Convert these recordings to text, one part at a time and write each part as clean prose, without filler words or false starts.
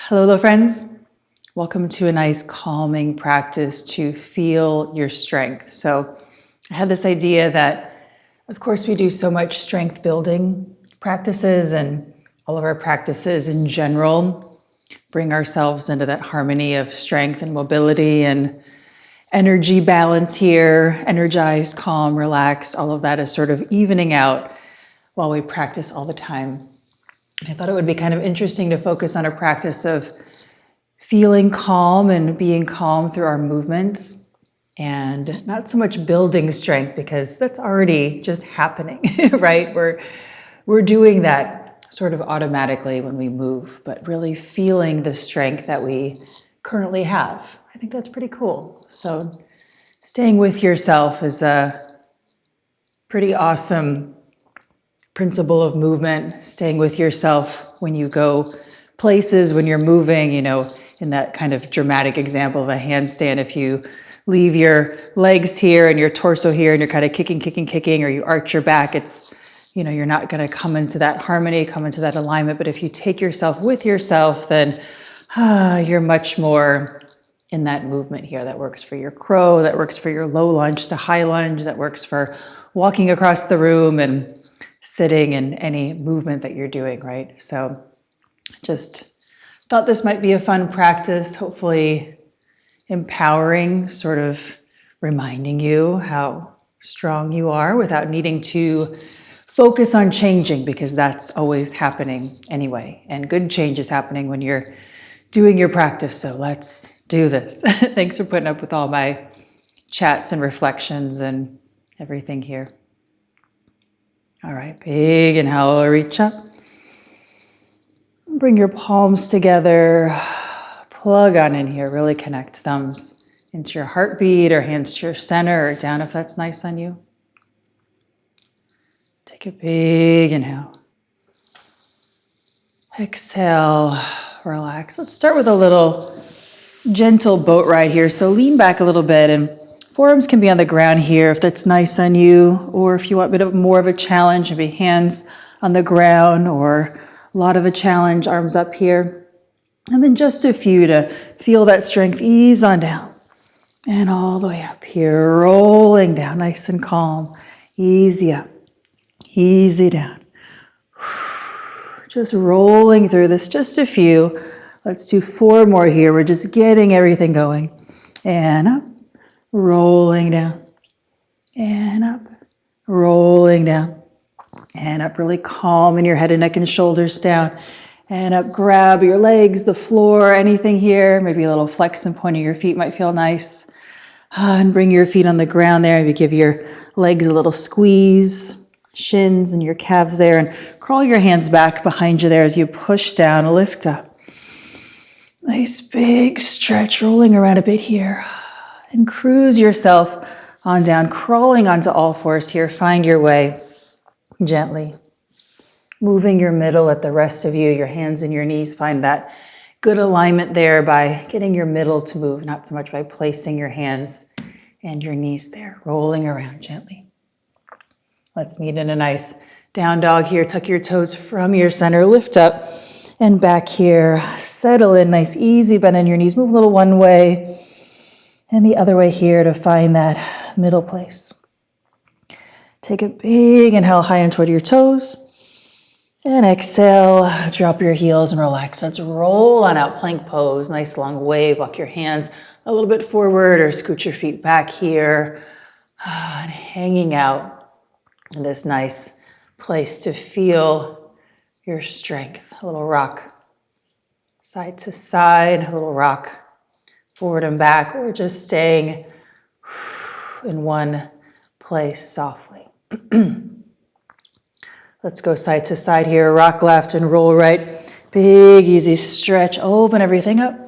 Hello, friends. Welcome to a nice calming practice to feel your strength. So I had this idea that, of course, we do so much strength building practices, and all of our practices in general bring ourselves into that harmony of strength and mobility and energy balance here, energized, calm, relaxed. All of that is sort of evening out while we practice all the time. I thought it would be kind of interesting to focus on a practice of feeling calm and being calm through our movements, and not so much building strength because that's already just happening, right? We're doing that sort of automatically when we move, but really feeling the strength that we currently have. I think that's pretty cool. So staying with yourself is a pretty awesome principle of movement. Staying with yourself when you go places, when you're moving, in that kind of dramatic example of a handstand, if you leave your legs here and your torso here and you're kind of kicking, or you arch your back, it's, you're not going to come into that harmony, come into that alignment. But if you take yourself with yourself, then you're much more in that movement here. That works for your crow, that works for your low lunge to high lunge, that works for walking across the room and sitting in any movement that you're doing, right? So just thought this might be a fun practice, hopefully empowering, sort of reminding you how strong you are without needing to focus on changing, because that's always happening anyway. And good change is happening when you're doing your practice. So let's do this. Thanks for putting up with all my chats and reflections and everything here. All right, big inhale, reach up. Bring your palms together, plug on in here, really connect thumbs into your heartbeat or hands to your center or down if that's nice on you. Take a big inhale. Exhale, relax. Let's start with a little gentle boat ride here. So lean back a little bit, and forearms can be on the ground here if that's nice on you, or if you want a bit more of a challenge, maybe hands on the ground, or a lot of a challenge, arms up here. And then just a few to feel that strength ease on down. And all the way up here, rolling down, nice and calm. Easy up, easy down. Just rolling through this, just a few. Let's do 4 more here. We're just getting everything going. And up, rolling down. And up, rolling down. And up, really calm in your head and neck and shoulders down. And up, grab your legs, the floor, anything here. Maybe a little flex and point of your feet might feel nice. And bring your feet on the ground there. Maybe give your legs a little squeeze, shins and your calves there. And crawl your hands back behind you there as you push down, lift up. Nice big stretch, rolling around a bit here. And cruise yourself on down, crawling onto all fours here. Find your way. Gently moving your middle at the rest of you, your hands and your knees. Find that good alignment there by getting your middle to move, not so much by placing your hands and your knees there, rolling around gently. Let's meet in a nice down dog here. Tuck your toes from your center, lift up and back here. Settle in, nice easy bend in your knees. Move a little one way and the other way here to find that middle place. Take a big inhale high and toward your toes. And exhale, drop your heels and relax. Let's roll on out, plank pose. Nice long wave. Walk your hands a little bit forward or scoot your feet back here. And hanging out in this nice place to feel your strength. A little rock side to side, a little rock forward and back, or just staying in one place softly. Let's go side to side here. Rock left and roll right. Big, easy stretch. Open everything up.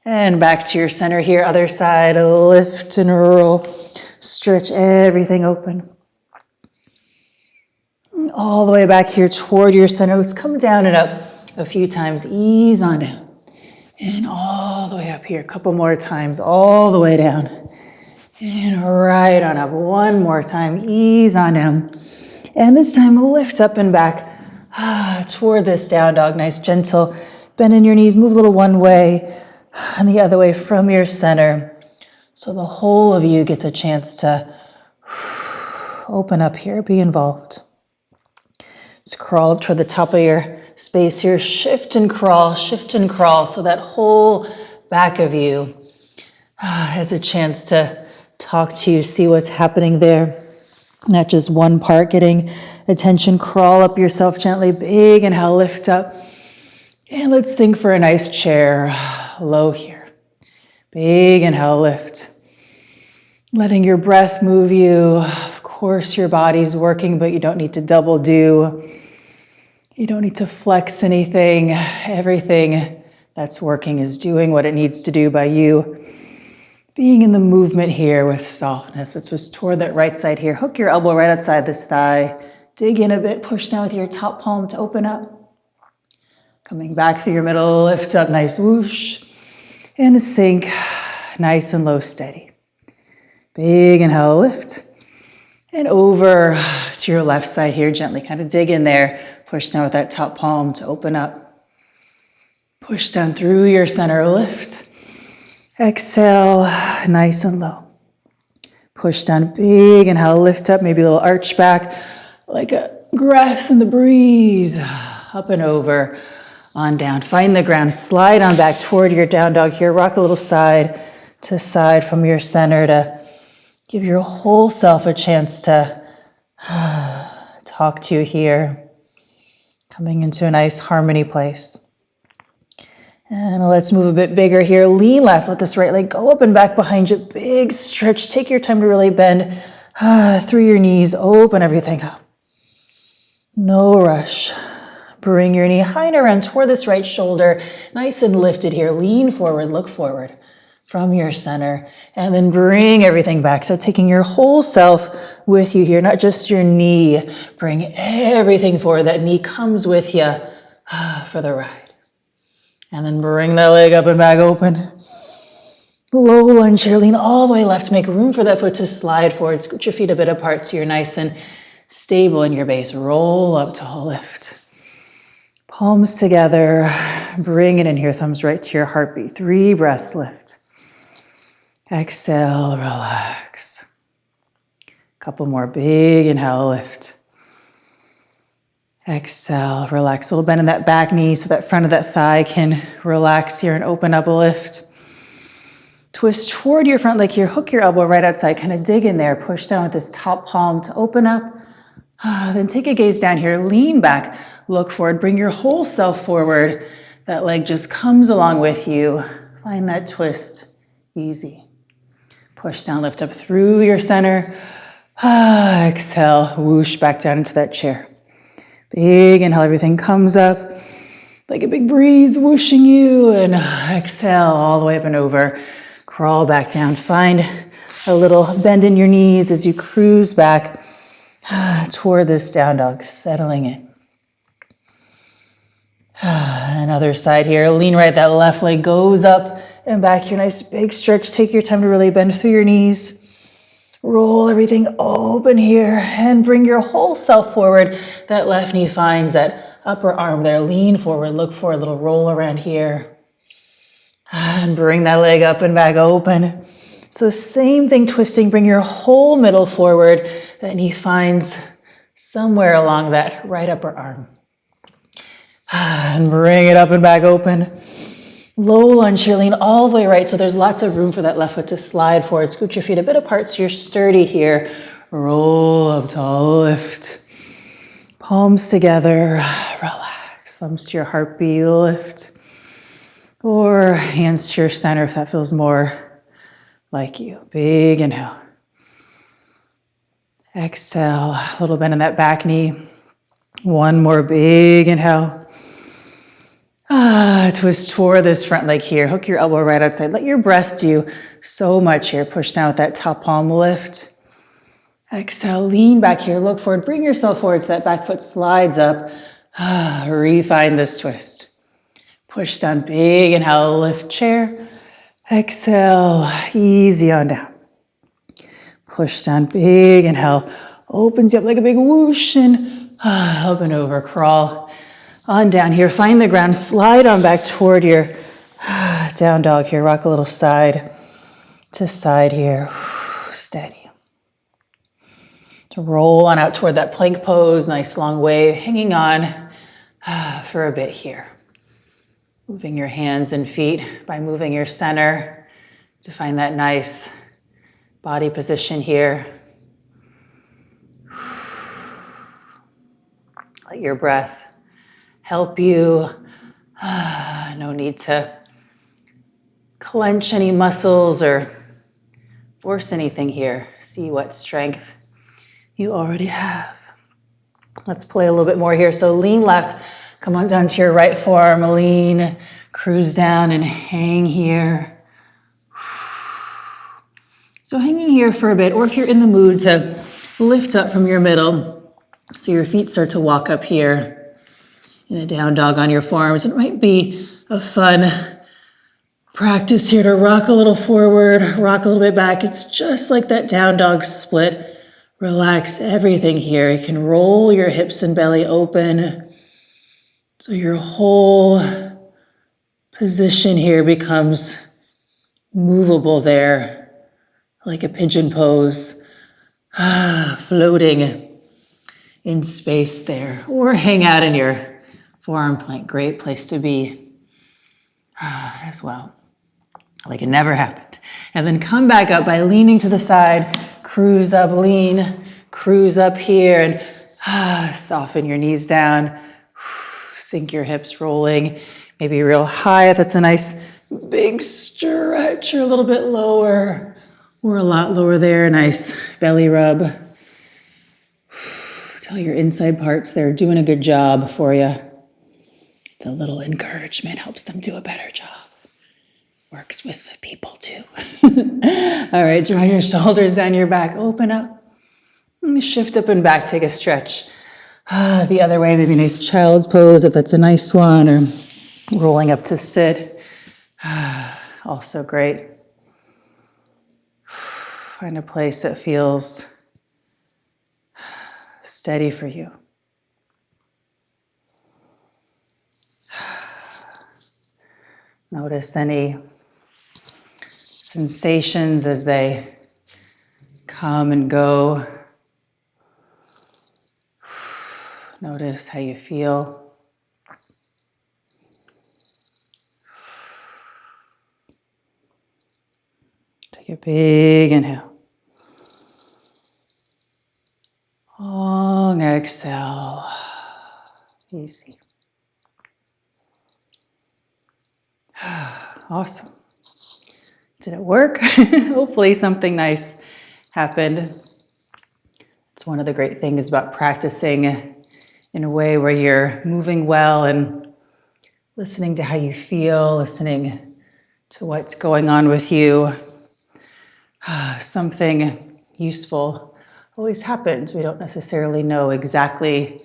And back to your center here. Other side. Lift and roll. Stretch everything open. All the way back here toward your center. Let's come down and up a few times. Ease on down. And all the way up here. A couple more times. All the way down. And right on up. One more time. Ease on down. And this time lift up and back toward this down dog. Nice gentle bend in your knees. Move a little one way and the other way from your center. So the whole of you gets a chance to open up here, be involved. Let's crawl up toward the top of your space here. Shift and crawl, shift and crawl. So that whole back of you has a chance to talk to you, see what's happening there. Not just one part getting attention. Crawl up yourself gently. Big inhale, lift up. And let's sink for a nice chair. Low here. Big inhale, lift. Letting your breath move you. Of course, your body's working, but you don't need to double do. You don't need to flex anything. Everything that's working is doing what it needs to do by you. Being in the movement here with softness. Let's just toward that right side here. Hook your elbow right outside this thigh. Dig in a bit. Push down with your top palm to open up. Coming back through your middle. Lift up. Nice whoosh. And a sink. Nice and low, steady. Big inhale, lift. And over to your left side here. Gently kind of dig in there. Push down with that top palm to open up. Push down through your center. Lift. Exhale, nice and low. Push down, big inhale, lift up, maybe a little arch back, like a grass in the breeze. Up and over, on down. Find the ground, slide on back toward your down dog here. Rock a little side to side from your center to give your whole self a chance to talk to you here. Coming into a nice harmony place. And let's move a bit bigger here. Lean left, let this right leg go up and back behind you. Big stretch, take your time to really bend through your knees. Open everything up. No rush. Bring your knee high and around toward this right shoulder. Nice and lifted here. Lean forward, look forward from your center. And then bring everything back. So taking your whole self with you here, not just your knee. Bring everything forward. That knee comes with you for the ride. And then bring that leg up and back open. Low lunge here, lean all the way left. Make room for that foot to slide forward. Scoot your feet a bit apart so you're nice and stable in your base. Roll up, tall lift. Palms together. Bring it in here, thumbs right to your heartbeat. 3 breaths, lift. Exhale, relax. Couple more, big inhale, lift. Exhale, relax. A little bend in that back knee so that front of that thigh can relax here and open up a lift. Twist toward your front leg here. Hook your elbow right outside. Kind of dig in there. Push down with this top palm to open up. Then take a gaze down here. Lean back. Look forward. Bring your whole self forward. That leg just comes along with you. Find that twist easy. Push down, lift up through your center. Exhale, whoosh back down into that chair. Big inhale, everything comes up like a big breeze whooshing you, and exhale all the way up and over. Crawl back down. Find a little bend in your knees as you cruise back toward this down dog, settling in. Another side here. Lean right, that left leg goes up and back here. Nice big stretch. Take your time to really bend through your knees. Roll everything open here and bring your whole self forward. That left knee finds that upper arm there. Lean forward, look for a little roll around here. And bring that leg up and back open. So same thing, twisting, bring your whole middle forward. That knee finds somewhere along that right upper arm. And bring it up and back open. Low lunge here, lean all the way right. So there's lots of room for that left foot to slide forward. Scoot your feet a bit apart so you're sturdy here. Roll up, tall lift. Palms together, relax. Thumbs to your heartbeat, lift. Or hands to your center if that feels more like you. Big inhale. Exhale, a little bend in that back knee. One more big inhale. Twist toward this front leg here. Hook your elbow right outside. Let your breath do so much here. Push down with that top palm, lift. Exhale, lean back here. Look forward. Bring yourself forward so that back foot slides up. Refine this twist. Push down, big inhale, lift chair. Exhale, easy on down. Push down, big inhale. Opens you up like a big whoosh and up and over. Crawl On down here, find the ground, slide on back toward your down dog here. Rock a little side to side here. Steady. To roll on out toward that plank pose, nice long wave, hanging on for a bit here. Moving your hands and feet by moving your center to find that nice body position here. Let your breath help you. No need to clench any muscles or force anything here. See what strength you already have. Let's play a little bit more here. So lean left, come on down to your right forearm, lean, cruise down and hang here. So hanging here for a bit, or if you're in the mood to lift up from your middle, so your feet start to walk up here in a down dog on your forearms. It might be a fun practice here to rock a little forward, rock a little bit back. It's just like that down dog split. Relax everything here. You can roll your hips and belly open. So your whole position here becomes movable there, like a pigeon pose, floating in space there. Or hang out in your forearm plank. Great place to be as well. Like it never happened. And then come back up by leaning to the side, cruise up, lean, cruise up here, and soften your knees down, sink your hips rolling, maybe real high if it's a nice big stretch, or a little bit lower, or a lot lower there, nice belly rub. Tell your inside parts they're doing a good job for you. It's a little encouragement, helps them do a better job. Works with the people too. All right, draw your shoulders down your back, open up. Shift up and back, take a stretch. The other way, maybe a nice child's pose if that's a nice one, or rolling up to sit. Also great. Find a place that feels steady for you. Notice any sensations as they come and go. Notice how you feel. Take a big inhale. Long exhale. Easy. Awesome. Did it work? Hopefully something nice happened. It's one of the great things about practicing in a way where you're moving well and listening to how you feel, listening to what's going on with you. Something useful always happens. We don't necessarily know exactly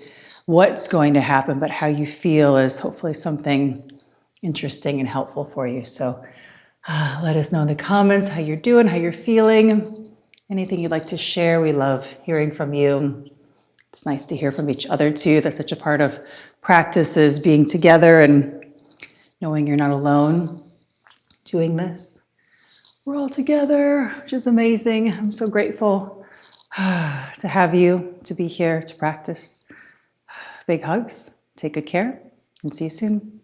what's going to happen, but how you feel is hopefully something interesting and helpful for you. So let us know in the comments how you're doing, how you're feeling, anything you'd like to share. We love hearing from you. It's nice to hear from each other too. That's such a part of practice, is being together and knowing you're not alone doing this. We're all together, which is amazing. I'm so grateful to have you, to be here, to practice. Big hugs. Take good care and see you soon.